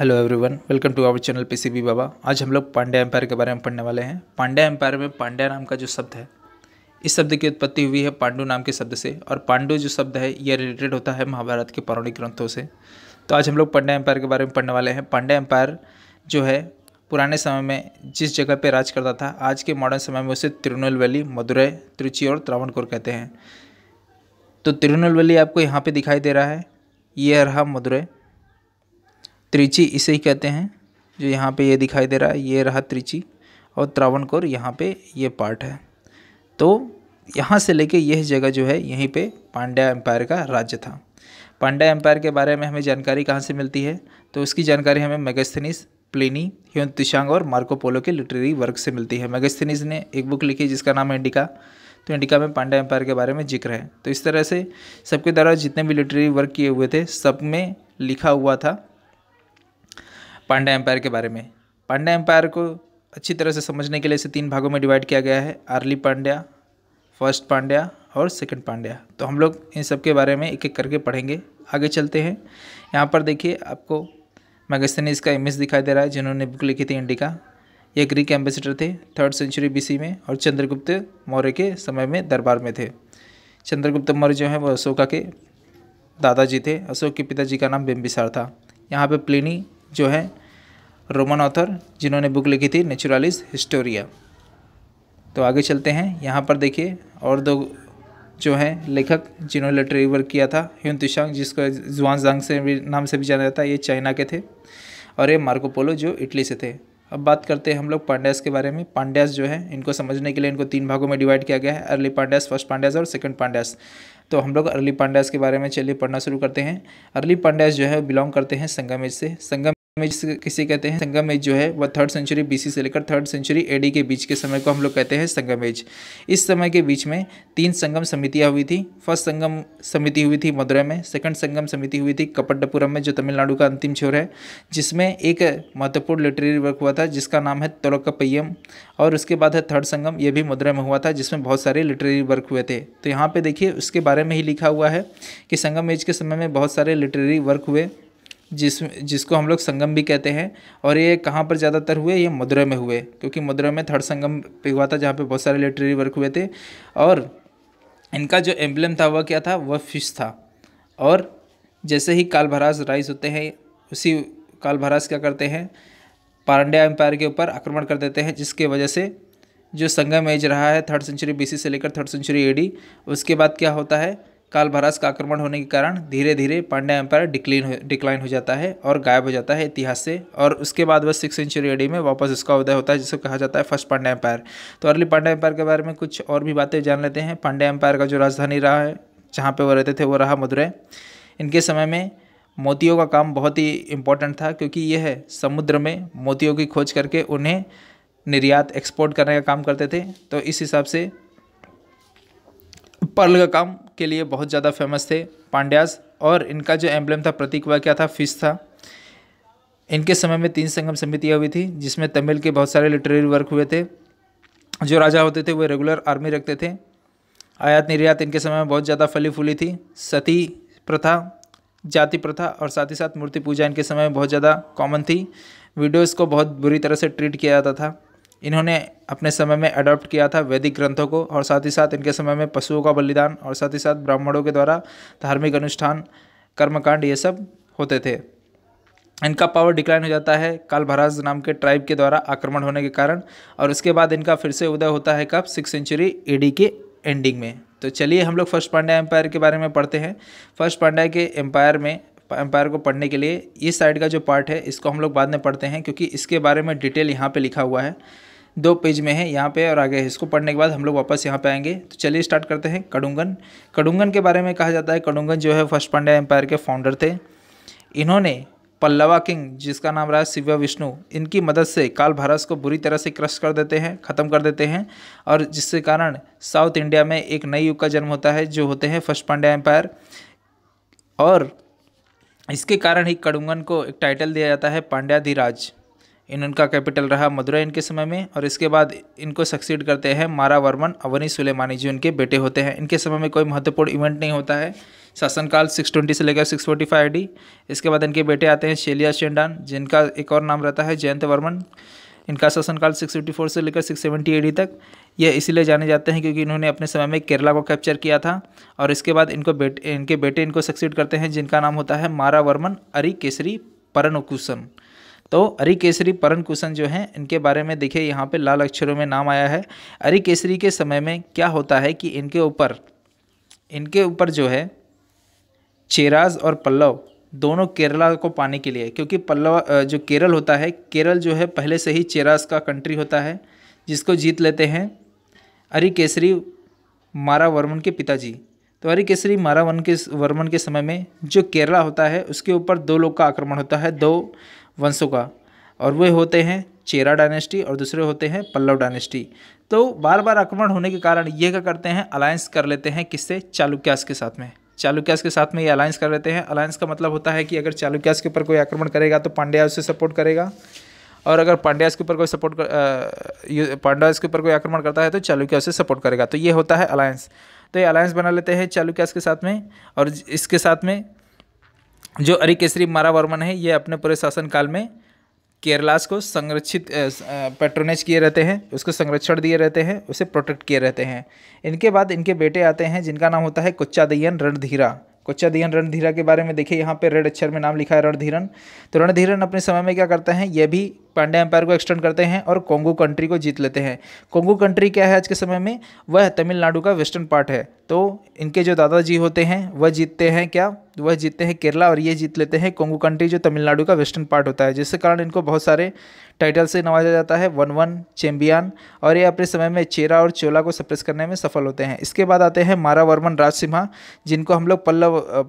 Hello everyone, welcome to our channel PCB Baba. आज हम लोग पांड्या एम्पायर के बारे में पढ़ने वाले हैं। पांड्या एम्पायर में पांड्या नाम का जो शब्द है, इस शब्द की उत्पत्ति हुई है पांडु नाम के शब्द से, और पांडु जो शब्द है यह रिलेटेड होता है महाभारत के पौराणिक ग्रंथों से। तो आज हम लोग पांड्या एम्पायर के बारे में पढ़ने वाले हैं। पांड्या एम्पायर जो है पुराने समय में जिस जगह पर राज करता था, आज के मॉडर्न समय में उसे तिरुनेलवेली, मदुरै, त्रिची और त्रावणकोर कहते हैं। तो तिरुनेलवेली आपको यहाँ पर दिखाई दे रहा है, ये रहा मदुरै। त्रिची इसे ही कहते हैं, जो यहाँ पे ये दिखाई दे रहा है ये रहा त्रिची, और त्रावणकोर यहाँ पे ये पार्ट है। तो यहाँ से लेके यह जगह जो है यहीं पे पांड्या एम्पायर का राज्य था। पांड्या एम्पायर के बारे में हमें जानकारी कहाँ से मिलती है? तो उसकी जानकारी हमें मेगास्थनीज, प्लिनी, ह्यून त्सांग और मार्को पोलो के लिटरेरी वर्क से मिलती है। मेगास्थनीज ने एक बुक लिखी जिसका नाम है इंडिका। तो इंडिका में पांड्या एम्पायर के बारे में जिक्र है। तो इस तरह से सबके द्वारा जितने भी लिटरेरी वर्क किए हुए थे सब में लिखा हुआ था पांड्या एम्पायर के बारे में। पांड्या एम्पायर को अच्छी तरह से समझने के लिए इसे 3 भागों में डिवाइड किया गया है: अर्ली पांड्या, फर्स्ट पांड्या और सेकंड पांड्या। तो हम लोग इन सब के बारे में एक एक करके पढ़ेंगे। आगे चलते हैं। यहाँ पर देखिए, आपको मेगास्थनीज का इमेज दिखाई दे रहा है जिन्होंने बुक लिखी थी इंडिका। ये ग्रीक एम्बेसडर थे 3rd सेंचुरी BC में, और चंद्रगुप्त मौर्य के समय में दरबार में थे। चंद्रगुप्त मौर्य जो है वो अशोका के दादाजी थे। अशोक के पिताजी का नाम बिम्बिसार था। यहाँ पे प्लिनी जो है रोमन ऑथर जिन्होंने बुक लिखी थी नेचुरलिस हिस्टोरिया। तो आगे चलते हैं। यहाँ पर देखिए और 2 जो हैं लेखक जिन्होंने लिटरेरी वर्क किया था, ह्यून त्सांग जिसको ज़ुआनज़ांग से भी नाम से भी जाना जाता है, ये चाइना के थे, और ये मार्को पोलो जो इटली से थे। अब बात करते हैं हम लोग पांड्यास के बारे में। पांड्यास जो है इनको समझने के लिए इनको 3 भागों में डिवाइड किया गया है: अर्ली पांड्यास, फर्स्ट पांड्यास और सेकंड पांड्यास। तो हम लोग अर्ली पांड्यास के बारे में चलिए पढ़ना शुरू करते हैं। अर्ली पांड्यास जो है बिलोंग करते हैं संगम एज से। संगम एज किसे कहते हैं? संगम एज जो है वह 3rd सेंचुरी BC से लेकर 3rd सेंचुरी AD के बीच के समय को हम लोग कहते हैं संगम एज। इस समय के बीच में 3 संगम समितियाँ हुई थी। फर्स्ट संगम समिति हुई थी मदुरै में, सेकंड संगम समिति हुई थी कपट्टपुरम में जो तमिलनाडु का अंतिम छोर है, जिसमें एक महत्वपूर्ण लिटरेरी वर्क हुआ था जिसका नाम है तोलकाप्पय्यम, और उसके बाद है 3rd संगम, ये भी मदुरै में हुआ था जिसमें बहुत सारे लिटरेरी वर्क हुए थे। तो यहाँ पे देखिए उसके बारे में ही लिखा हुआ है कि संगम एज के समय में बहुत सारे लिटरेरी वर्क हुए जिसको हम लोग संगम भी कहते हैं। और ये कहाँ पर ज़्यादातर हुए? ये मदुरै में हुए, क्योंकि मदुरै में 3rd संगम पे हुआ था जहाँ पे बहुत सारे लिटरेरी वर्क हुए थे। और इनका जो एम्ब्लेम था वह क्या था? वह फिश था। और जैसे ही कालभरास राइज होते हैं, उसी कालभरास क्या करते हैं? पांड्या एम्पायर के ऊपर आक्रमण कर देते हैं, जिसके वजह से जो संगम एज रहा है 3rd सेंचुरी BC से लेकर 3rd सेंचुरी AD, उसके बाद क्या होता है? कालभरास का आक्रमण होने के कारण धीरे धीरे पांड्या एम्पायर डिक्लाइन हो जाता है और गायब हो जाता है इतिहास से। और उसके बाद वह 6th सेंचुरी AD में वापस इसका उदय होता है, जिसको कहा जाता है फर्स्ट पांड्या एम्पायर। तो अर्ली पांड्या एम्पायर के बारे में कुछ और भी बातें जान लेते हैं। पांड्या एम्पायर का जो राजधानी रहा है, जहाँ पे वो रहते थे, वो रहा मदुरै। इनके समय में मोतियों का काम बहुत ही इम्पोर्टेंट था, क्योंकि यह समुद्र में मोतियों की खोज करके उन्हें निर्यात एक्सपोर्ट करने का काम करते थे। तो इस हिसाब से पर्ल का काम के लिए बहुत ज़्यादा फेमस थे पांड्यास। और इनका जो एम्ब्लेम था, प्रतीक, वह क्या था? फिश था। इनके समय में 3 संगम समितियाँ हुई थी जिसमें तमिल के बहुत सारे लिटरेरी वर्क हुए थे। जो राजा होते थे वो रेगुलर आर्मी रखते थे। आयात निर्यात इनके समय में बहुत ज़्यादा फली फूली थी। सती प्रथा, जाति प्रथा और साथ ही साथ मूर्ति पूजा इनके समय में बहुत ज़्यादा कॉमन थी। विडोज़ को बहुत बुरी तरह से ट्रीट किया जाता था। इन्होंने अपने समय में अडॉप्ट किया था वैदिक ग्रंथों को, और साथ ही साथ इनके समय में पशुओं का बलिदान और साथ ही साथ ब्राह्मणों के द्वारा धार्मिक अनुष्ठान, कर्मकांड, ये सब होते थे। इनका पावर डिक्लाइन हो जाता है कालभरास नाम के ट्राइब के द्वारा आक्रमण होने के कारण, और उसके बाद इनका फिर से उदय होता है कब? 6th सेंचुरी AD के एंडिंग में। तो चलिए हम लोग फर्स्ट पांड्या एम्पायर के बारे में पढ़ते हैं। फर्स्ट पांड्या के एम्पायर को पढ़ने के लिए इस साइड का जो पार्ट है इसको हम लोग बाद में पढ़ते हैं, क्योंकि इसके बारे में डिटेल यहाँ पे लिखा हुआ है, 2 पेज में है यहाँ पे और आगे है। इसको पढ़ने के बाद हम लोग वापस यहाँ पे आएंगे। तो चलिए स्टार्ट करते हैं। कडुंगन। कडुंगन के बारे में कहा जाता है कडुंगन जो है फर्स्ट पांड्या एम्पायर के फाउंडर थे। इन्होंने पल्लवा किंग जिसका नाम रहा शिव विष्णु, इनकी मदद से कालभरास को बुरी तरह से क्रश कर देते हैं, ख़त्म कर देते हैं, और जिसके कारण साउथ इंडिया में एक नई युग का जन्म होता है जो होते हैं फर्स्ट पांड्या एम्पायर। और इसके कारण ही कडुंगन को एक टाइटल दिया जाता है पांड्याधिराज। इनका कैपिटल रहा मदुरै इनके समय में, और इसके बाद इनको सक्सीड करते हैं मारावर्मन अवनी सुलेमानी जो इनके बेटे होते हैं। इनके समय में कोई महत्वपूर्ण इवेंट नहीं होता है, शासनकाल 620 से लेकर 645 AD। इसके बाद इनके बेटे आते हैं शेलिया शेंडान, जिनका एक और नाम रहता है जयंत वर्मन। इनका शासनकाल 654 से लेकर 670 AD तक। यह इसीलिए जाने जाते हैं क्योंकि इन्होंने अपने समय में केरला को कैप्चर किया था। और इसके बाद इनके बेटे इनको सक्सीड करते हैं, जिनका नाम होता है मारावर्मन अरिकेसरी परनकुसन। तो अरिकेसरी परनकुसन जो हैं, इनके बारे में देखिए यहाँ पे लाल अक्षरों में नाम आया है। अरिकेसरी के समय में क्या होता है कि इनके ऊपर जो है चेराज और पल्लव दोनों केरला को पाने के लिए, क्योंकि पल्लव जो केरल होता है, केरल जो है पहले से ही चेराज का कंट्री होता है, जिसको जीत लेते हैं अरिकेसरी मारावर्मन के पिताजी। तो अरिकेसरी मारावर्मन के समय में जो केरला होता है उसके ऊपर दो लोग का आक्रमण होता है, दो वंशों का, और वे होते हैं चेरा डायनेस्टी और दूसरे होते हैं पल्लव डायनेस्टी। तो बार बार आक्रमण होने के कारण ये क्या करते हैं, अलायंस कर लेते हैं किससे, चालुक्यास के साथ में। चालुक्यास के साथ में ये अलायंस कर लेते हैं। अलायंस का मतलब होता है कि अगर चालुक्यास के ऊपर कोई आक्रमण करेगा तो पांड्या उससे सपोर्ट करेगा, और अगर पांड्यास के ऊपर कोई आक्रमण करता है तो चालुक्य उसे सपोर्ट करेगा। तो ये होता है अलायंस। तो ये अलायंस बना लेते हैं चालुक्यास के साथ में। और इसके साथ में जो अरिकेसरी मारावर्मन है, ये अपने पूरे शासनकाल में केरलास को संरक्षित पैट्रोनेज किए रहते हैं, उसको संरक्षण दिए रहते हैं, उसे प्रोटेक्ट किए रहते हैं। इनके बाद इनके बेटे आते हैं, जिनका नाम होता है कोच्चादयन रणधीरा। कोच्चादयन रणधीरा के बारे में देखिए, यहाँ पे रेड अक्षर में नाम लिखा है रणधीरन। तो रणधीरन अपने समय में क्या करते हैं, ये भी पांड्या एम्पायर को एक्सटेंड करते हैं और कोंगू कंट्री को जीत लेते हैं। कोंगू कंट्री क्या है आज के समय में, वह तमिलनाडु का वेस्टर्न पार्ट है। तो इनके जो दादाजी होते हैं वह जीतते हैं वह जीतते हैं केरला, और ये जीत लेते हैं कोंगू कंट्री जो तमिलनाडु का वेस्टर्न पार्ट होता है, जिसके कारण इनको बहुत सारे टाइटल से नवाजा जाता है, वन चैम्पियन। और ये अपने समय में चेरा और चोला को सप्रेस करने में सफल होते हैं। इसके बाद आते हैं मारावर्मन राजसिम्हा, जिनको हम लोग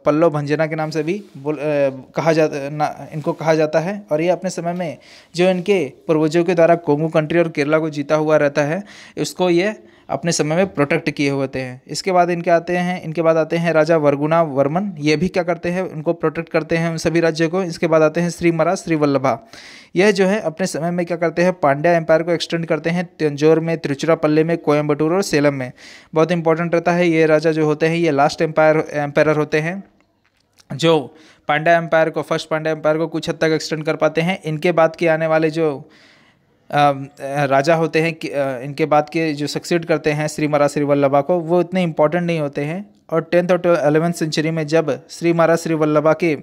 पल्लव भंजना के नाम से भी इनको कहा जाता है। और ये अपने समय में जो इनके पूर्वजों के द्वारा कोंगू कंट्री और केरला को जीता हुआ रहता है, उसको ये अपने समय में प्रोटेक्ट किए होते हैं। इसके बाद इनके बाद आते हैं राजा वर्गुना वर्मन। ये भी क्या करते हैं, उनको प्रोटेक्ट करते हैं उन सभी राज्यों को। इसके बाद आते हैं श्रीमरा श्रीवल्लभा। यह जो है अपने समय में क्या करते हैं, पांड्या एम्पायर को एक्सटेंड करते हैं तंजौर में, तिरुचिरापल्ली में, कोयम्बटूर और सेलम में। बहुत इंपॉर्टेंट रहता है। ये राजा जो होते हैं ये लास्ट एम्पायर होते हैं, जो पांड्या एम्पायर को, फर्स्ट पांड्या एम्पायर को कुछ हद तक एक्सटेंड कर पाते हैं। इनके बाद के आने वाले जो राजा होते हैं, इनके बाद के जो सक्सीड करते हैं श्रीमरा श्रीवल्लभा को, वो इतने इंपॉर्टेंट नहीं होते हैं। और 10th और 11th सेंचुरी में जब श्रीमरा श्रीवल्लभा के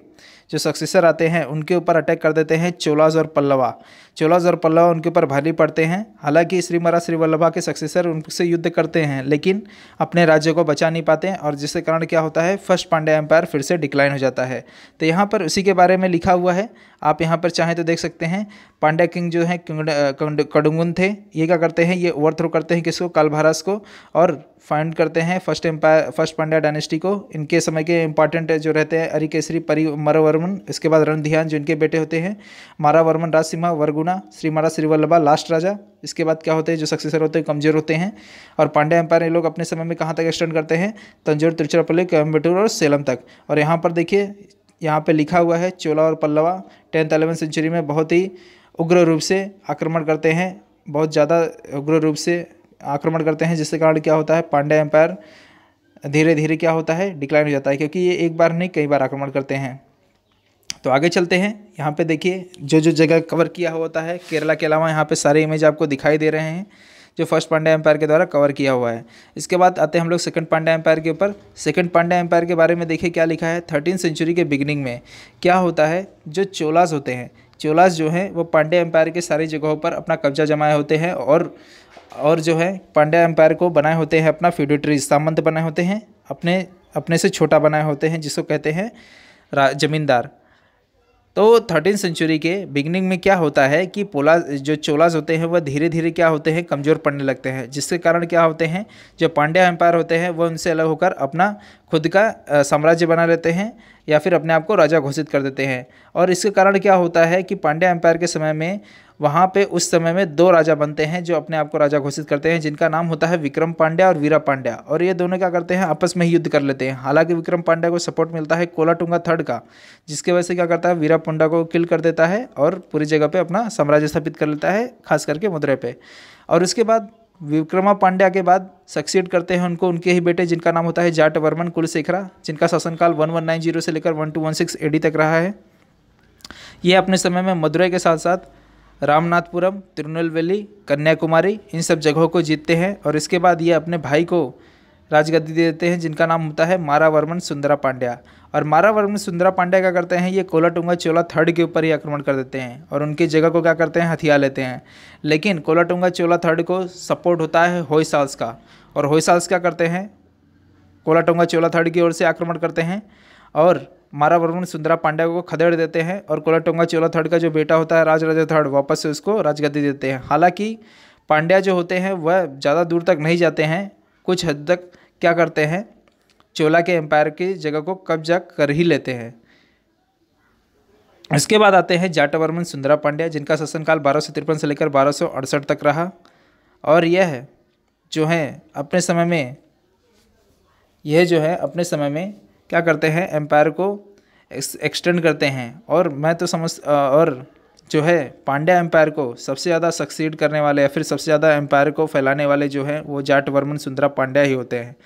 जो सक्सेसर आते हैं उनके ऊपर अटैक कर देते हैं चोलाज और पल्लवा उनके ऊपर भारी पड़ते हैं। हालांकि श्रीमरा श्रीवल्लभा के सक्सेसर उनसे युद्ध करते हैं, लेकिन अपने राज्य को बचा नहीं पाते हैं, और जिसके कारण क्या होता है, फर्स्ट पांड्या एम्पायर फिर से डिक्लाइन हो जाता है। तो यहाँ पर उसी के बारे में लिखा हुआ है, आप यहाँ पर चाहें तो देख सकते हैं। पांड्या किंग जो है कडुंगुन थे, ये क्या करते हैं, ये ओवरथ्रो करते हैं किसको, कालभारास को, और फाइंड करते हैं फर्स्ट पांड्या डायनेस्टी को। इनके समय के इंपॉर्टेंट जो रहते हैं अरिकेसरी मारावर्मन, इसके बाद रणधियान जो इनके बेटे होते हैं, मारावर्मन राजसिम्हा, वर्गुना, श्रीमरा श्रीवल्लभा लास्ट राजा। इसके बाद क्या होते हैं, जो सक्सेसर होते हैं कमजोर होते हैं। और पांड्या एम्पायर ये लोग अपने समय में कहाँ तक एक्सटेंड करते हैं, तंजौर, तिरुचिरापल्ली, कोयम्बटूर और सेलम तक। और यहाँ पर देखिए, यहाँ पे लिखा हुआ है चोला और पल्लवा 10th 11th सेंचुरी में बहुत ही उग्र रूप से आक्रमण करते हैं, बहुत ज़्यादा उग्र रूप से आक्रमण करते हैं, जिसके कारण क्या होता है, पांड्या एम्पायर धीरे धीरे क्या होता है, डिक्लाइन हो जाता है, क्योंकि ये एक बार नहीं कई बार आक्रमण करते हैं। तो आगे चलते हैं। यहाँ पे देखिए जो जगह कवर किया हुआ होता है, केरला के अलावा यहाँ पे सारे इमेज आपको दिखाई दे रहे हैं जो फर्स्ट पांड्या एम्पायर के द्वारा कवर किया हुआ है। इसके बाद आते हैं हम लोग सेकंड पांड्या एम्पायर के ऊपर। सेकंड पांड्या एम्पायर के बारे में देखिए क्या लिखा है। 13th सेंचुरी के बिगिनिंग में क्या होता है, जो चोलास होते हैं, चोलास जो हैं वो पांड्या एम्पायर के सारी जगहों पर अपना कब्जा जमाए होते हैं, और जो है पांड्या एम्पायर को बनाए होते हैं अपना फ्यूडेटरी, सामंत बनाए होते हैं, अपने से छोटा बनाए होते हैं, जिसको कहते हैं जमींदार। तो 13th सेंचुरी के बिगनिंग में क्या होता है कि जो चोलाज होते हैं वह धीरे धीरे क्या होते हैं, कमज़ोर पड़ने लगते हैं, जिसके कारण क्या होते हैं, जो पांड्या एम्पायर होते हैं वह उनसे अलग होकर अपना खुद का साम्राज्य बना लेते हैं, या फिर अपने आप को राजा घोषित कर देते हैं। और इसके कारण क्या होता है कि पांड्या एम्पायर के समय में वहाँ पे उस समय में 2 राजा बनते हैं जो अपने आप को राजा घोषित करते हैं, जिनका नाम होता है विक्रम पांड्या और वीरा पांड्या। और ये दोनों क्या करते हैं, आपस में ही युद्ध कर लेते हैं। हालांकि विक्रम पांड्या को सपोर्ट मिलता है कोलाटुंगा थर्ड का, जिसकी वजह से क्या करता है, वीरा पांड्या को किल कर देता है और पूरी जगह पे अपना साम्राज्य स्थापित कर लेता है, खास करके मदुरै पे। और उसके बाद विक्रमा पांड्या के बाद सक्सीड करते हैं उनको उनके ही बेटे जिनका नाम होता है जाटवर्मन कुलशेखरा, जिनका शासनकाल 1190 से लेकर 1216 एडी तक रहा है। ये अपने समय में मदुरई के साथ साथ रामनाथपुरम, तिरुनेलवेली, कन्याकुमारी इन सब जगहों को जीतते हैं और इसके बाद ये अपने भाई को राजगद्दी दे देते हैं जिनका नाम होता है मारावर्मन सुंदरा पांड्या। और मारावर्मन सुंदरा पांड्या क्या करते हैं, ये कोलाटुंगा चोला थर्ड के ऊपर ही आक्रमण कर देते हैं और उनकी जगह को क्या करते हैं, हथिया लेते हैं। लेकिन कोलाटुंगा चोला थर्ड को सपोर्ट होता है होयसाल्स का, और होयसाल्स क्या करते हैं, कोलाटुंगा चोला थर्ड की ओर से आक्रमण करते हैं और मारावर्मन सुंदरा पांड्या को खदेड़ देते हैं और कोलाटुंगा चोला थर्ड का जो बेटा होता है राजराजा थर्ड वापस से उसको राजगद्दी देते हैं। हालांकि पांड्या जो होते हैं वह ज़्यादा दूर तक नहीं जाते हैं, कुछ हद तक क्या करते हैं, चोला के एम्पायर की जगह को कब्जा कर ही लेते हैं। इसके बाद आते हैं जाटवर्मन सुंदरा पांड्या, जिनका शासनकाल 1253 से लेकर 1268 तक रहा और यह जो है अपने समय में क्या करते हैं, एम्पायर को एक्सटेंड करते हैं। और जो है पांड्या एम्पायर को सबसे ज़्यादा सक्सीड करने वाले या फिर सबसे ज़्यादा एम्पायर को फैलाने वाले जो हैं वो जाटवर्मन सुंदरा पांड्या ही होते हैं।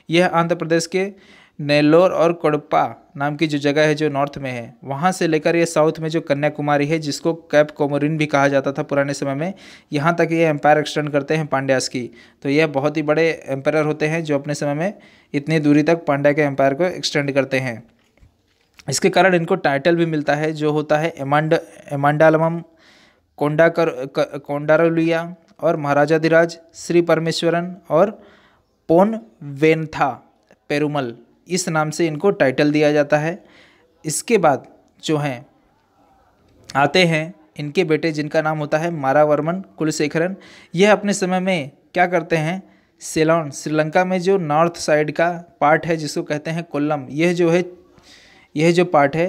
यह आंध्र प्रदेश के नेल्लोर और कोडप्पा नाम की जो जगह है जो नॉर्थ में है, वहाँ से लेकर ये साउथ में जो कन्याकुमारी है जिसको कैप कोमोरिन भी कहा जाता था पुराने समय में, यहाँ तक ये एम्पायर एक्सटेंड करते हैं पांड्यास की। तो यह बहुत ही बड़े एम्पायर होते हैं जो अपने समय में इतनी दूरी तक पांड्या के एम्पायर को एक्सटेंड करते हैं। इसके कारण इनको टाइटल भी मिलता है जो होता है एमांडालमम, कोंडारोलिया और महाराजाधिराज श्री परमेश्वरन और पोन वेनथा पेरुमल, इस नाम से इनको टाइटल दिया जाता है। इसके बाद जो हैं आते हैं इनके बेटे जिनका नाम होता है मारावर्मन कुलशेखरन। यह अपने समय में क्या करते हैं, सेलोन श्रीलंका में जो नॉर्थ साइड का पार्ट है जिसको कहते हैं कोल्लम, यह जो पार्ट है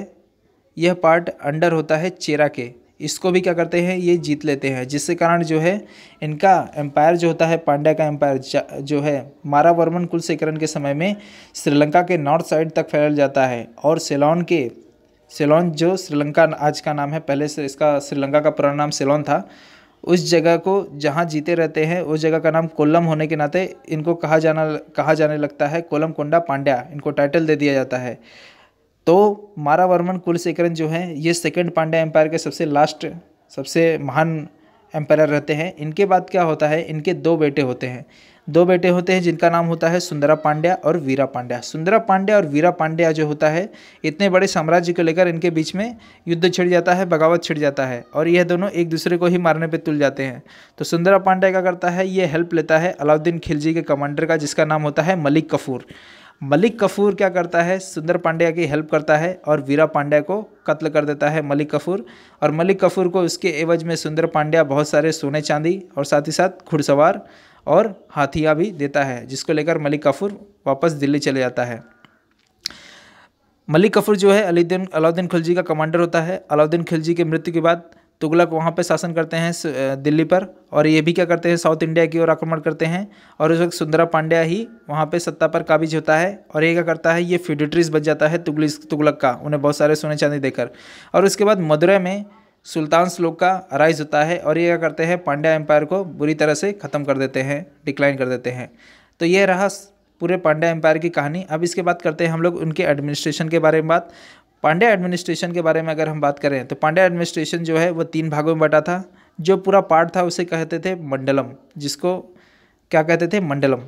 यह पार्ट अंडर होता है चेरा के, इसको भी क्या करते हैं, ये जीत लेते हैं। जिससे कारण जो है इनका एम्पायर जो होता है पांड्या का एम्पायर जो है मारावर्मन कुलशेखरन के समय में श्रीलंका के नॉर्थ साइड तक फैल जाता है और सेलोन जो श्रीलंका आज का नाम है, पहले से इसका श्रीलंका का पुराना नाम सेलोन था, उस जगह को जहाँ जीते रहते हैं उस जगह का नाम कोल्लम होने के नाते इनको कहा जाने लगता है कोलम कोंडा पांड्या, इनको टाइटल दे दिया जाता है। तो मारावर्मन कुलशेखरन जो हैं ये सेकंड पांड्या एम्पायर के सबसे महान एम्पायर रहते हैं। इनके बाद क्या होता है, इनके दो बेटे होते हैं जिनका नाम होता है सुंदरा पांड्या और वीरा पांड्या। सुंदरा पांड्या और वीरा पांड्या जो होता है, इतने बड़े साम्राज्य को लेकर इनके बीच में युद्ध छिड़ जाता है, बगावत छिड़ जाता है और यह दोनों एक दूसरे को ही मारने पे तुल जाते हैं। तो सुंदरा पांड्या क्या करता है, ये हेल्प लेता है अलाउद्दीन खिलजी के कमांडर का जिसका नाम होता है मलिक कफूर। मलिक कफूर क्या करता है, सुंदर पांड्या की हेल्प करता है और वीरा पांड्या को कत्ल कर देता है मलिक कफूर। और मलिक कफूर को उसके एवज में सुंदर पांड्या बहुत सारे सोने चांदी और साथ ही साथ घुड़सवार और हाथियाँ भी देता है, जिसको लेकर मलिक कफूर वापस दिल्ली चले जाता है। मलिक कफूर जो है अलाउद्दीन खिलजी का कमांडर होता है। अलाउद्दीन खिलजी की मृत्यु के बाद तुगलक वहाँ पे शासन करते हैं दिल्ली पर और ये भी क्या करते हैं, साउथ इंडिया की ओर आक्रमण करते हैं और उस वक्त सुंदरा पांड्या ही वहाँ पे सत्ता पर काबिज होता है और ये क्या करता है, ये फ्यूडिटरीज बच जाता है तुगलक का, उन्हें बहुत सारे सोने चांदी देकर। और उसके बाद मदुरै में सुल्तान श्लोक का राइज होता है और ये क्या करते हैं, पांड्या एम्पायर को बुरी तरह से ख़त्म कर देते हैं, डिक्लाइन कर देते हैं। तो ये रहा पूरे पांड्या एम्पायर की कहानी। अब इसके बाद करते हैं हम लोग उनके एडमिनिस्ट्रेशन के बारे में बात। पांड्या एडमिनिस्ट्रेशन के बारे में अगर हम बात करें तो पांड्या एडमिनिस्ट्रेशन जो है वो 3 भागों में बटा था। जो पूरा पार्ट था उसे कहते थे मंडलम, जिसको क्या कहते थे, मंडलम।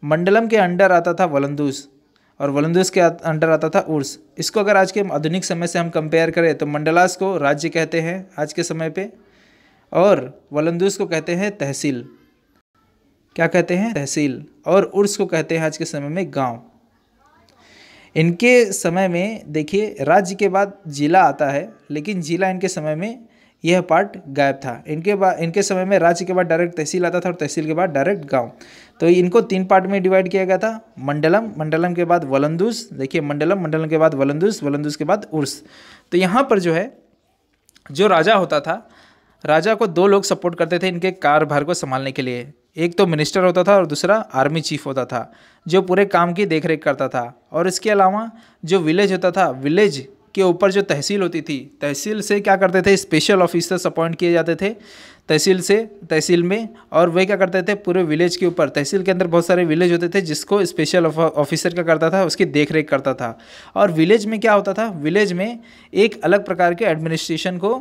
मंडलम के अंडर आता था वलंदूस और वलंदूस के अंडर आता था उर्स। इसको अगर आज के आधुनिक समय से हम कंपेयर करें तो मंडलास को राज्य कहते हैं आज के समय पे और वलंदूस को कहते हैं तहसील। क्या कहते हैं, तहसील। और उर्स को कहते हैं आज के समय में गाँव। इनके समय में देखिए राज्य के बाद जिला आता है, लेकिन जिला इनके समय में यह पार्ट गायब था। इनके समय में राज्य के बाद डायरेक्ट तहसील आता था और तहसील के बाद डायरेक्ट गांव। तो इनको 3 पार्ट में डिवाइड किया गया था, मंडलम के बाद वलंदूस। देखिए मंडलम के बाद वलंदूस के बाद उर्स। तो यहाँ पर जो है जो राजा होता था, राजा को 2 लोग सपोर्ट करते थे इनके कार्यभार को संभालने के लिए। एक तो मिनिस्टर होता था और दूसरा आर्मी चीफ होता था जो पूरे काम की देखरेख करता था। और इसके अलावा जो विलेज होता था, विलेज के ऊपर जो तहसील होती थी, तहसील से क्या करते थे, स्पेशल ऑफिसर्स अपॉइंट किए जाते थे तहसील में, और वे क्या करते थे, पूरे विलेज के ऊपर, तहसील के अंदर बहुत सारे विलेज होते थे जिसको स्पेशल ऑफिसर क्या करता था, उसकी देख रेख करता था। और विलेज में क्या होता था, विलेज में एक अलग प्रकार के एडमिनिस्ट्रेशन को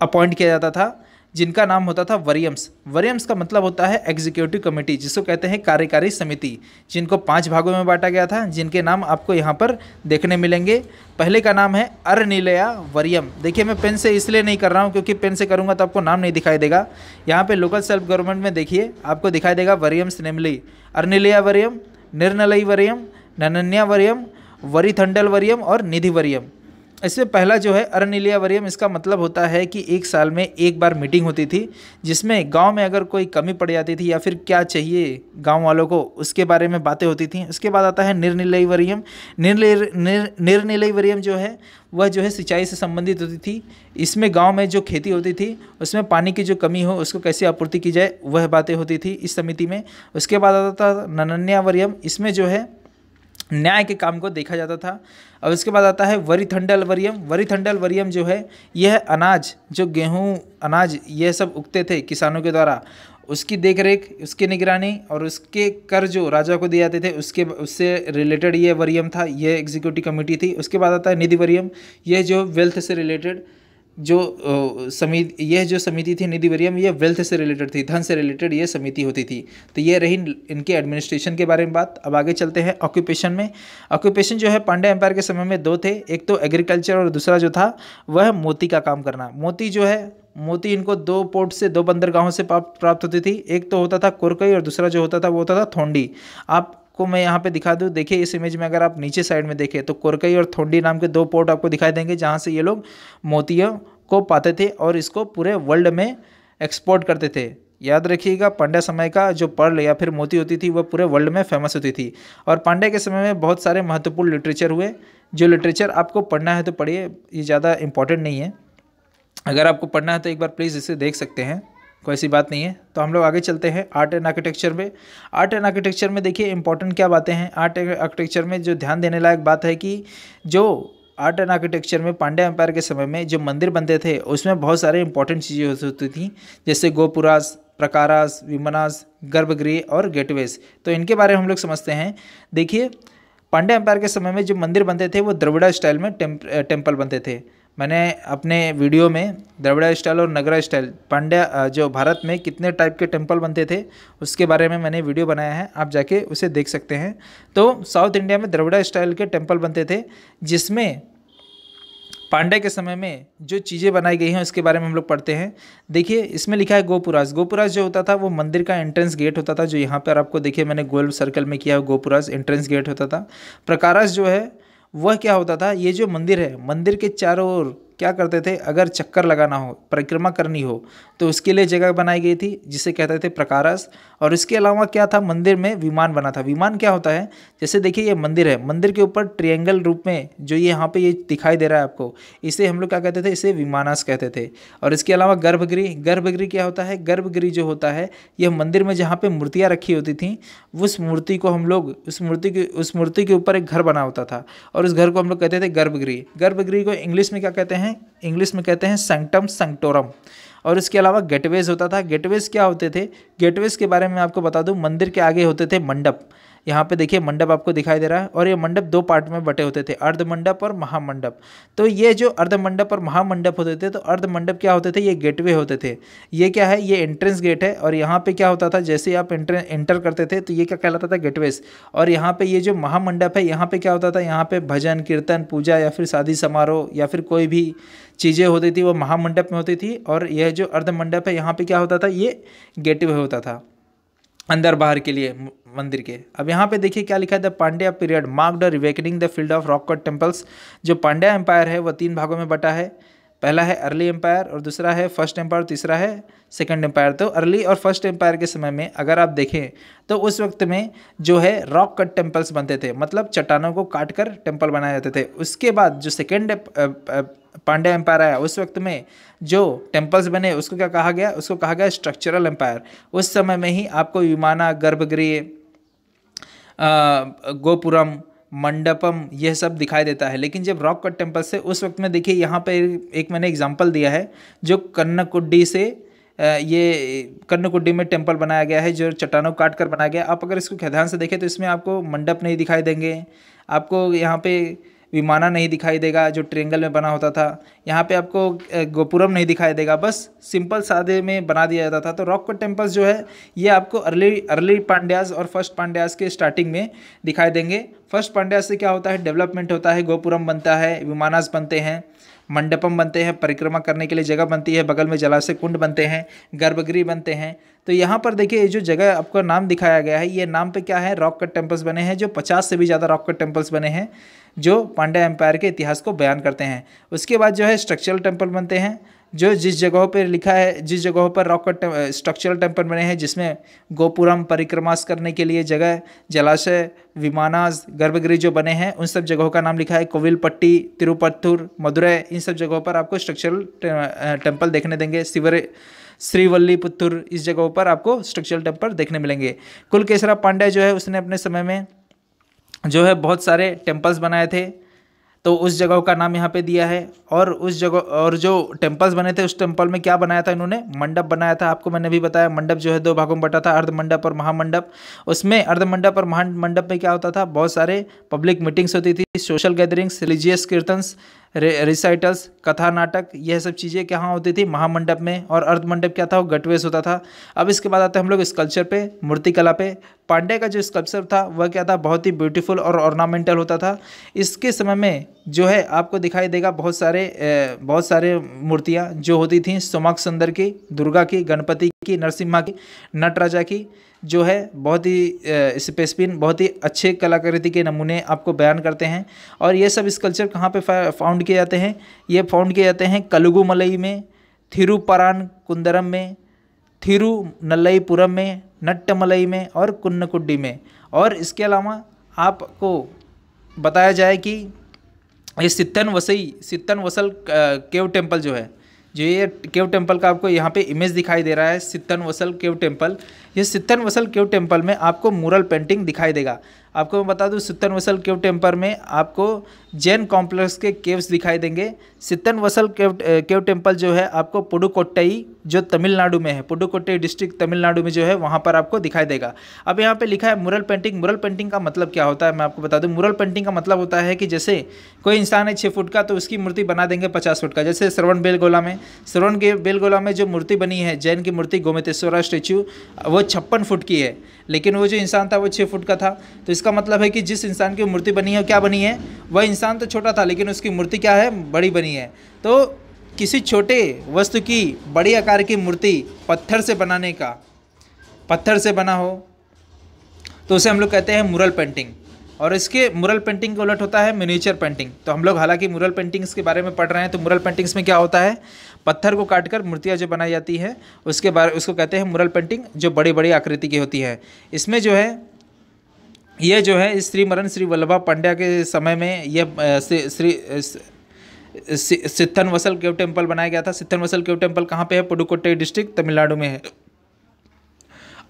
अपॉइंट किया जाता था, जिनका नाम होता था वरियम्स। वरियम्स का मतलब होता है एग्जीक्यूटिव कमेटी, जिसको कहते हैं कार्यकारी समिति, जिनको 5 भागों में बांटा गया था, जिनके नाम आपको यहाँ पर देखने मिलेंगे। पहले का नाम है अर्निलया वरियम। देखिए मैं पेन से इसलिए नहीं कर रहा हूँ क्योंकि पेन से करूँगा तो आपको नाम नहीं दिखाई देगा। यहाँ पे लोकल सेल्फ गवर्नमेंट में देखिए आपको दिखाई देगा वरियम्स, नेमली अर्निलया वरियम, निर्नलई वरियम, ननन्या वरियम, वरिथंडल वरियम और निधि वरियम। इसमें पहला जो है अर्निलया वरियम, इसका मतलब होता है कि एक साल में एक बार मीटिंग होती थी, जिसमें गांव में अगर कोई कमी पड़ जाती थी या फिर क्या चाहिए गांव वालों को, उसके बारे में बातें होती थी। उसके बाद आता है निर्निलय वरियम। निर्निलय वरियम जो है वह जो है सिंचाई से संबंधित होती थी। इसमें गांव में जो खेती होती थी उसमें पानी की जो कमी हो उसको कैसे आपूर्ति की जाए, वह बातें होती थी इस समिति में। उसके बाद आता था ननन्या वरियम, इसमें जो है न्याय के काम को देखा जाता था। और उसके बाद आता है वरिथंडल वरियम। वरिथंडल वरियम जो है यह अनाज, जो गेहूं अनाज ये सब उगते थे किसानों के द्वारा, उसकी देखरेख, उसकी निगरानी और उसके कर जो राजा को दिए जाते थे उससे रिलेटेड ये वरियम था, ये एग्जीक्यूटिव कमेटी थी। उसके बाद आता है निधि वरियम, यह जो वेल्थ से रिलेटेड यह जो समिति थी निधि वरियम, ये वेल्थ से रिलेटेड थी, धन से रिलेटेड ये समिति होती थी। तो ये रही इनके एडमिनिस्ट्रेशन के बारे में बात। अब आगे चलते हैं ऑक्यूपेशन में। ऑक्यूपेशन जो है पांड्या एम्पायर के समय में 2 थे, एक तो एग्रीकल्चर और दूसरा जो था वह मोती का काम करना। मोती जो है, मोती इनको 2 पोर्ट से 2 बंदरगाहों से प्राप्त होती थी। एक तो होता था कोरकई और दूसरा जो होता था वो होता था थोंडी। आपको मैं यहाँ पे दिखा दूँ, देखिए इस इमेज में अगर आप नीचे साइड में देखें तो कोरकई और थोंडी नाम के 2 पोर्ट आपको दिखाई देंगे, जहाँ से ये लोग मोतियों को पाते थे और इसको पूरे वर्ल्ड में एक्सपोर्ट करते थे। याद रखिएगा, पांड्या समय का जो पर्ल या फिर मोती होती थी वह पूरे वर्ल्ड में फेमस होती थी। और पांड्या के समय में बहुत सारे महत्वपूर्ण लिटरेचर हुए। जो लिटरेचर आपको पढ़ना है तो पढ़िए, ये ज़्यादा इंपॉर्टेंट नहीं है। अगर आपको पढ़ना है तो एक बार प्लीज़ इसे देख सकते हैं, कोई ऐसी बात नहीं है। तो हम लोग आगे चलते हैं आर्ट एंड आर्किटेक्चर में। आर्ट एंड आर्किटेक्चर में देखिए इंपॉर्टेंट क्या बातें हैं। आर्ट एंड आर्किटेक्चर में जो ध्यान देने लायक बात है कि जो आर्ट एंड आर्किटेक्चर में पांड्या एम्पायर के समय में जो मंदिर बनते थे उसमें बहुत सारे इंपॉर्टेंट चीज़ें होती थी, जैसे गोपुरास, प्रकारास, विमनास, गर्भगृह और गेटवेज। तो इनके बारे में हम लोग समझते हैं। देखिए पांड्या एम्पायर के समय में जो मंदिर बनते थे वो द्रविड़ स्टाइल में टेम्पल बनते थे। मैंने अपने वीडियो में द्रविड़ स्टाइल और नगरा स्टाइल, पांड्या जो भारत में कितने टाइप के टेम्पल बनते थे उसके बारे में मैंने वीडियो बनाया है, आप जाके उसे देख सकते हैं। तो साउथ इंडिया में द्रविड़ स्टाइल के टेम्पल बनते थे, जिसमें पांड्या के समय में जो चीज़ें बनाई गई हैं उसके बारे में हम लोग पढ़ते हैं। देखिए इसमें लिखा है गोपुरास। गोपुरास जो होता था वो मंदिर का एंट्रेंस गेट होता था, जो यहाँ पर आपको देखिए मैंने गोल सर्कल में किया है, गोपुरास एंट्रेंस गेट होता था। प्रकारास जो है वह क्या होता था, ये जो मंदिर है, मंदिर के चारों ओर क्या करते थे, अगर चक्कर लगाना हो, परिक्रमा करनी हो तो उसके लिए जगह बनाई गई थी जिसे कहते थे प्रकारास। और इसके अलावा क्या था, मंदिर में विमान बना था। विमान क्या होता है, जैसे देखिए ये मंदिर है, मंदिर के ऊपर ट्रायंगल रूप में जो ये यहाँ पे ये दिखाई दे रहा है आपको, इसे हम लोग क्या कहते थे, इसे विमानास कहते थे। और इसके अलावा गर्भगृह, गर्भगृह क्या होता है, गर्भगृह जो होता है यह मंदिर में जहाँ पे मूर्तियाँ रखी होती थी उस मूर्ति को हम लोग उस मूर्ति के ऊपर एक घर बना होता था और उस घर को हम लोग कहते थे गर्भगृह। गर्भगृह को इंग्लिश में क्या कहते हैं, इंग्लिश में कहते हैं सैंक्टम सैंक्टोरम। और इसके अलावा गेटवेज होता था। गेटवेज क्या होते थे, गेटवेज के बारे में आपको बता दूं, मंदिर के आगे होते थे मंडप। यहाँ पे देखिए मंडप आपको दिखाई दे रहा है और ये मंडप 2 पार्ट में बटे होते थे, अर्ध मंडप और महामंडप। तो ये जो अर्ध मंडप और महामंडप होते थे, तो अर्ध मंडप क्या होते थे, ये गेटवे होते थे। ये क्या है, ये एंट्रेंस गेट है और यहाँ पे क्या होता था, जैसे आप एंटर करते थे तो ये क्या कहलाता था, गेटवेज। और यहाँ पे ये जो महामंडप है, यहाँ पे क्या होता था, यहाँ पे भजन कीर्तन पूजा या फिर शादी समारोह या फिर कोई भी चीज़ें होती थी वो महामंडप में होती थी। और यह जो अर्ध मंडप है यहाँ पे क्या होता था, ये गेटवे होता था अंदर बाहर के लिए मंदिर के। अब यहाँ पे देखिए क्या लिखा है, the Pandya period marked the reawakening the field of rock cut temples. जो पांड्या एम्पायर है वह 3 भागों में बटा है। पहला है अर्ली एम्पायर और दूसरा है फर्स्ट एम्पायर, तीसरा है सेकंड एम्पायर। तो अर्ली और फर्स्ट एम्पायर के समय में अगर आप देखें तो उस वक्त में जो है रॉक कट टेम्पल्स बनते थे, मतलब चट्टानों को काट कर टेम्पल बनाए जाते थे। उसके बाद जो सेकेंड पांड्या एम्पायर आया उस वक्त में जो टेम्पल्स बने उसको क्या कहा गया, उसको कहा गया स्ट्रक्चरल एम्पायर। उस समय में ही आपको विमाना, गर्भगृह, गोपुरम, मंडपम, यह सब दिखाई देता है। लेकिन जब रॉक कट टेम्पल से उस वक्त में देखिए यहाँ पे एक मैंने एग्जांपल दिया है जो कन्नकुड्डी से ये कन्नकुड्डी में टेम्पल बनाया गया है जो चट्टानों काट कर बनाया गया। आप अगर इसको ध्यान से देखें तो इसमें आपको मंडप नहीं दिखाई देंगे, आपको यहाँ पे विमाना नहीं दिखाई देगा जो ट्रेंगल में बना होता था, यहाँ पे आपको गोपुरम नहीं दिखाई देगा, बस सिंपल सादे में बना दिया जाता था। तो रॉक कट टेम्पल्स जो है ये आपको अर्ली पांड्यास और फर्स्ट पांड्यास के स्टार्टिंग में दिखाई देंगे। फर्स्ट पांड्यास से क्या होता है, डेवलपमेंट होता है, गोपुरम बनता है, विमानास बनते हैं, मंडपम बनते हैं, परिक्रमा करने के लिए जगह बनती है, बगल में जलाशय कुंड बनते हैं, गर्भगृह बनते हैं। तो यहाँ पर देखिए ये जो जगह आपको नाम दिखाया गया है, ये नाम पे क्या है, रॉक कट टेम्पल्स बने हैं, जो 50 से भी ज़्यादा रॉक कट टेम्पल्स बने हैं जो पांड्या एम्पायर के इतिहास को बयान करते हैं। उसके बाद जो है स्ट्रक्चरल टेम्पल बनते हैं, जो जिस जगहों पर लिखा है, जिस जगहों पर रॉक कट स्ट्रक्चरल टेम्पल बने हैं जिसमें गोपुरम, परिक्रमास करने के लिए जगह, जलाशय, विमानास, गर्भगृह जो बने हैं उन सब जगहों का नाम लिखा है। कोविलपट्टी, तिरुपत्तूर, मदुरै, इन सब जगहों पर आपको स्ट्रक्चरल टेम्पल देखने देंगे। श्रीवल्लीपुत्तूर, इस जगहों पर आपको स्ट्रक्चरल टेम्पल देखने मिलेंगे। कुलकेसरा पांड्या जो है उसने अपने समय में जो है बहुत सारे टेम्पल्स बनाए थे, तो उस जगहों का नाम यहाँ पे दिया है। और उस जगह और जो टेम्पल्स बने थे उस टेम्पल में क्या बनाया था इन्होंने, मंडप बनाया था। आपको मैंने भी बताया मंडप जो है 2 भागों में बटा था, अर्ध मंडप और महामंडप। उसमें अर्ध मंडप और महामंडप में क्या होता था, बहुत सारे पब्लिक मीटिंग्स होती थी, सोशल गैदरिंग्स, रिलीजियस कीर्तन्स, रिसाइटल्स, कथा नाटक, यह सब चीज़ें कहाँ होती थी, महामंडप में। और अर्ध मंडप क्या था, वो गटवेश होता था। अब इसके बाद आते हैं हम लोग स्कल्पचर पे, मूर्ति कला पे। पांड्या का जो स्कल्पचर था वह क्या था, बहुत ही ब्यूटीफुल और ऑर्नामेंटल होता था। इसके समय में जो है आपको दिखाई देगा बहुत सारे मूर्तियाँ जो होती थी सोमाक सुंदर की, दुर्गा की, गणपति की, नरसिम्हा की, नटराजा की, जो है बहुत ही स्पेसिफिक, बहुत ही अच्छे कलाकृति के नमूने आपको बयान करते हैं। और ये सब स्कल्पचर कहाँ पे फाउंड किए जाते हैं, ये फाउंड किए जाते हैं कलुगुमलई में, थिरुपरानकुंदरम में, थिरुनल्लईपुरम में, नट्टमलई में और कुन्नकुड्डी में। और इसके अलावा आपको बताया जाए कि ये सित्तन वसल केव टेम्पल जो है, जो ये केव टेम्पल का आपको यहाँ पे इमेज दिखाई दे रहा है, सित्तन वसल केव टेम्पल। ये सित्तन वसल केव टेम्पल में आपको मुरल पेंटिंग दिखाई देगा। आपको मैं बता दूं सित्तन वसल केव टेम्पल में आपको जैन कॉम्प्लेक्स के केव्स दिखाई देंगे। सित्तन वसल केव टेम्पल जो है आपको पुडुकोट्टई जो तमिलनाडु में है, पुडुकोट्टई डिस्ट्रिक्ट तमिलनाडु में जो है वहाँ पर आपको दिखाई देगा। अब यहाँ पे लिखा है मुरल पेंटिंग। मुरल पेंटिंग का मतलब क्या होता है मैं आपको बता दूं। मुरल पेंटिंग का मतलब होता है कि जैसे कोई इंसान है 6 फुट का तो उसकी मूर्ति बना देंगे 50 फुट का। जैसे श्रवण बेलगोला में जो मूर्ति बनी है जैन की मूर्ति, गोमतेश्वरा स्टेच्यू, वो 56 फुट की है, लेकिन वो जो इंसान था वो 6 फुट का था। तो इसका मतलब है कि जिस इंसान की मूर्ति बनी है क्या बनी है, वह इंसान तो छोटा था लेकिन उसकी मूर्ति क्या है, बड़ी बनी है। तो किसी छोटे वस्तु की बड़ी आकार की मूर्ति पत्थर से बना हो तो उसे हम लोग कहते हैं मुरल पेंटिंग। और इसके मुरल पेंटिंग के उलट होता है मिनिएचर पेंटिंग। तो हम लोग हालांकि मुरल पेंटिंग्स के बारे में पढ़ रहे हैं, तो मुरल पेंटिंग्स में क्या होता है, पत्थर को काटकर मूर्तियाँ जो बनाई जाती है उसको कहते हैं मुरल पेंटिंग, जो बड़ी बड़ी आकृति की होती है। इसमें जो है ये जो है श्री वल्लभा पांड्या के समय में यह सित्तन वसल केव टेम्पल बनाया गया था। सित्तन वसल केव टेम्पल कहाँ पे है, पुडुकोट्टई डिस्ट्रिक्ट तमिलनाडु में है।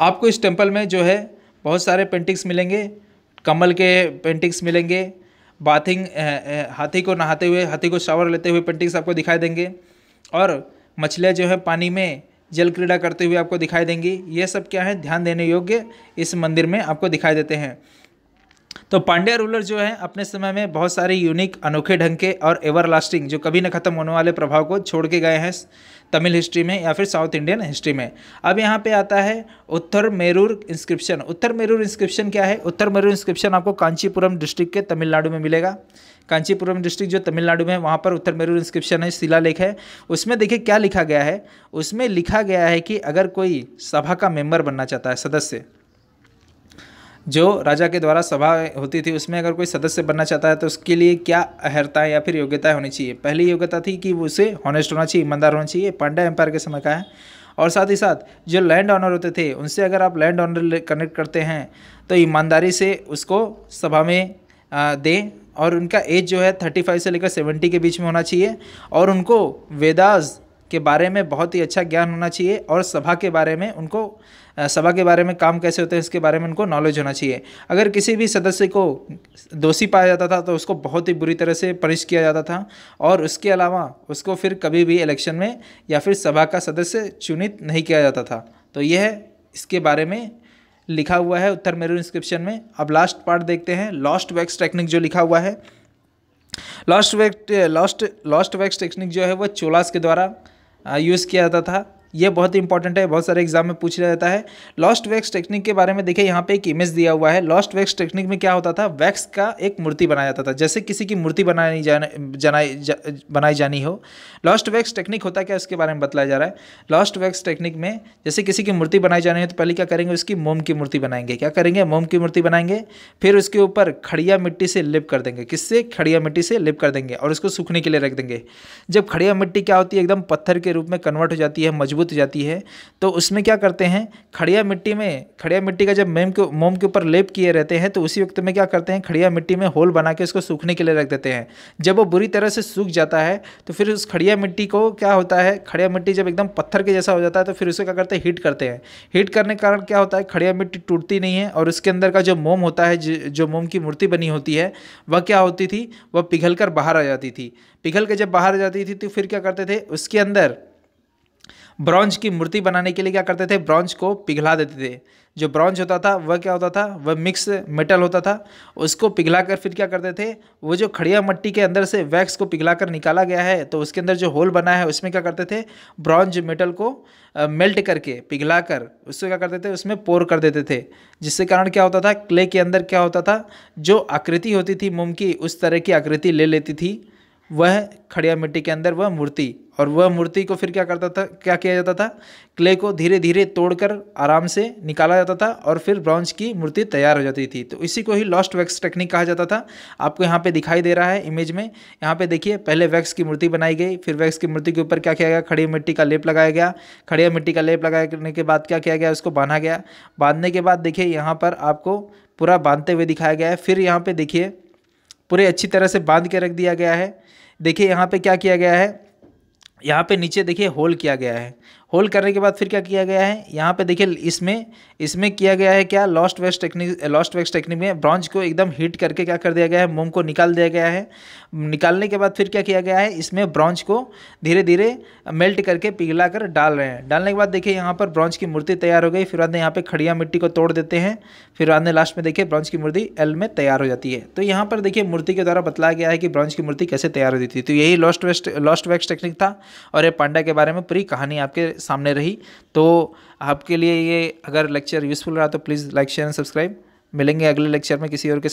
आपको इस टेम्पल में जो है बहुत सारे पेंटिंग्स मिलेंगे, कमल के पेंटिंग्स मिलेंगे, बाथिंग हाथी को नहाते हुए, हाथी को शावर लेते हुए पेंटिंग्स आपको दिखाई देंगे, और मछलियाँ जो है पानी में जल क्रीड़ा करते हुए आपको दिखाई देंगी। ये सब क्या है, ध्यान देने योग्य इस मंदिर में आपको दिखाई देते हैं। तो पांड्या रूलर जो है अपने समय में बहुत सारे यूनिक, अनोखे ढंग के और एवरलास्टिंग, जो कभी न खत्म होने वाले प्रभाव को छोड़ के गए हैं तमिल हिस्ट्री में या फिर साउथ इंडियन हिस्ट्री में। अब यहाँ पे आता है उत्तर मेरूर इंस्क्रिप्शन। उत्तर मेरूर इंस्क्रिप्शन क्या है, उत्तर मेरूर इंस्क्रिप्शन आपको कांचीपुरम डिस्ट्रिक्ट के तमिलनाडु में मिलेगा। कांचीपुरम डिस्ट्रिक्ट जो तमिलनाडु में है वहाँ पर उत्तर मेरूर इंस्क्रिप्शन है, शिलालेख है। उसमें देखिए क्या लिखा गया है, उसमें लिखा गया है कि अगर कोई सभा का मेंबर बनना चाहता है, सदस्य, जो राजा के द्वारा सभा होती थी उसमें अगर कोई सदस्य बनना चाहता है तो उसके लिए क्या अर्हताएं या फिर योग्यताएं होनी चाहिए। पहली योग्यता थी कि वो उसे हॉनेस्ट होना चाहिए, ईमानदार होना चाहिए, पांड्या एम्पायर के समय का है। और साथ ही साथ जो लैंड ऑनर होते थे उनसे अगर आप लैंड ऑनर कनेक्ट करते हैं तो ईमानदारी से उसको सभा में दें। और उनका एज जो है 35 से लेकर 70 के बीच में होना चाहिए। और उनको वेदास के बारे में बहुत ही अच्छा ज्ञान होना चाहिए और सभा के बारे में उनको सभा के बारे में काम कैसे होते हैं इसके बारे में उनको नॉलेज होना चाहिए। अगर किसी भी सदस्य को दोषी पाया जाता था तो उसको बहुत ही बुरी तरह से पनिश किया जाता था और उसके अलावा उसको फिर कभी भी इलेक्शन में या फिर सभा का सदस्य चुनित नहीं किया जाता था। तो यह इसके बारे में लिखा हुआ है उत्तर मेरू इंस्क्रिप्शन में। अब लास्ट पार्ट देखते हैं, लॉस्ट वैक्स टेक्निक जो लिखा हुआ है। लॉस्ट वैक्स टेक्निक जो है वो चोलास के द्वारा यूज़ किया जाता था। ये बहुत ही इंपॉर्टेंट है, बहुत सारे एग्जाम में पूछ लिया जाता है। लॉस्ट वैक्स टेक्निक के बारे में देखिए, यहाँ पे एक इमेज दिया हुआ है। लॉस्ट वैक्स टेक्निक में क्या होता था, वैक्स का एक मूर्ति बनाया जाता था। जैसे किसी की मूर्ति बनाई जानी हो, लॉस्ट वैक्स टेक्निक होता क्या उसके बारे में बतलाया जा रहा है। लॉस्ट वैक्स टेक्निक में जैसे किसी की मूर्ति बनाई जानी है तो पहले क्या करेंगे, उसकी मोम की मूर्ति बनाएंगे। क्या करेंगे, मोम की मूर्ति बनाएंगे, फिर उसके ऊपर खड़िया मिट्टी से लिप कर देंगे। किससे, खड़िया मिट्टी से लिप कर देंगे और उसको सूखने के लिए रख देंगे। जब खड़िया मिट्टी क्या होती है, एकदम पत्थर के रूप में कन्वर्ट हो जाती है, मजबूत हो जाती है, तो उसमें क्या करते हैं, खड़िया मिट्टी का जब मोम के ऊपर लेप किए रहते हैं तो उसी वक्त में क्या करते हैं, खड़िया मिट्टी में होल बना के उसको सूखने के लिए रख देते हैं। जब वो बुरी तरह से सूख जाता है तो फिर उस खड़िया मिट्टी को क्या होता है, खड़िया मिट्टी जब एकदम पत्थर के जैसा हो जाता है तो फिर उसे क्या करते हैं, हीट करते हैं। हीट करने के कारण क्या होता है, खड़िया मिट्टी टूटती नहीं है और उसके अंदर का जो मोम होता है, जो मोम की मूर्ति बनी होती है, वह क्या होती थी, वह पिघल कर बाहर आ जाती थी। पिघल के जब बाहर आ जाती थी तो फिर क्या करते थे, उसके अंदर ब्रॉन्ज की मूर्ति बनाने के लिए क्या करते थे, ब्रॉन्ज को पिघला देते थे। जो ब्रॉन्ज होता था वह क्या होता था, वह मिक्स मेटल होता था। उसको पिघला कर फिर क्या करते थे, वो जो खड़िया मिट्टी के अंदर से वैक्स को पिघला कर निकाला गया है तो उसके अंदर जो होल बना है उसमें क्या करते थे, ब्रॉन्ज मेटल को मेल्ट करके पिघला कर उससे क्या करते थे, उसमें पोर कर देते थे। जिससे कारण क्या होता था, क्ले के अंदर क्या होता था, जो आकृति होती थी मोम की, उस तरह की आकृति ले लेती थी वह खड़िया मिट्टी के अंदर वह मूर्ति। और वह मूर्ति को फिर क्या किया जाता था, क्ले को धीरे धीरे तोड़कर आराम से निकाला जाता था और फिर ब्रॉन्ज की मूर्ति तैयार हो जाती थी। तो इसी को ही लॉस्ट वैक्स टेक्निक कहा जाता था। आपको यहाँ पे दिखाई दे रहा है इमेज में, यहाँ पे देखिए, पहले वैक्स की मूर्ति बनाई गई, फिर वैक्स की मूर्ति के ऊपर क्या किया गया, खड़ी मिट्टी का लेप लगाया गया। खड़िया मिट्टी का लेप लगाने के बाद क्या किया गया, उसको बांधा गया। बांधने के बाद देखिए यहाँ पर आपको पूरा बांधते हुए दिखाया गया है। फिर यहाँ पे देखिए पूरे अच्छी तरह से बांध के रख दिया गया है। देखिए यहाँ पे क्या किया गया है, यहाँ पे नीचे देखिए होल किया गया है। होल करने के बाद फिर क्या किया गया है, यहाँ पे देखिए इसमें किया गया है क्या, लॉस्ट वैक्स टेक्निक में ब्रॉन्ज को एकदम हीट करके क्या कर दिया गया है, मोम को निकाल दिया गया है। निकालने के बाद फिर क्या किया गया है, इसमें ब्रॉन्ज को धीरे धीरे मेल्ट करके पिघला कर डाल रहे हैं। डालने के बाद देखिए यहाँ पर ब्रॉन्ज की मूर्ति तैयार हो गई। फिर बाद में यहाँ पे खड़िया मिट्टी को तोड़ देते हैं। फिर बाद में लास्ट में देखिए ब्रॉन्ज की मूर्ति एल में तैयार हो जाती है। तो यहाँ पर देखिए मूर्ति के द्वारा बतलाया गया है कि ब्रॉन्ज की मूर्ति कैसे तैयार होती थी। तो यही लॉस्ट वैक्स टेक्निक था और ये पांड्या के बारे में पूरी कहानी आपके सामने रही। तो आपके लिए ये अगर लेक्चर यूजफुल रहा तो please like share and subscribe. मिलेंगे अगले लेक्चर में किसी और के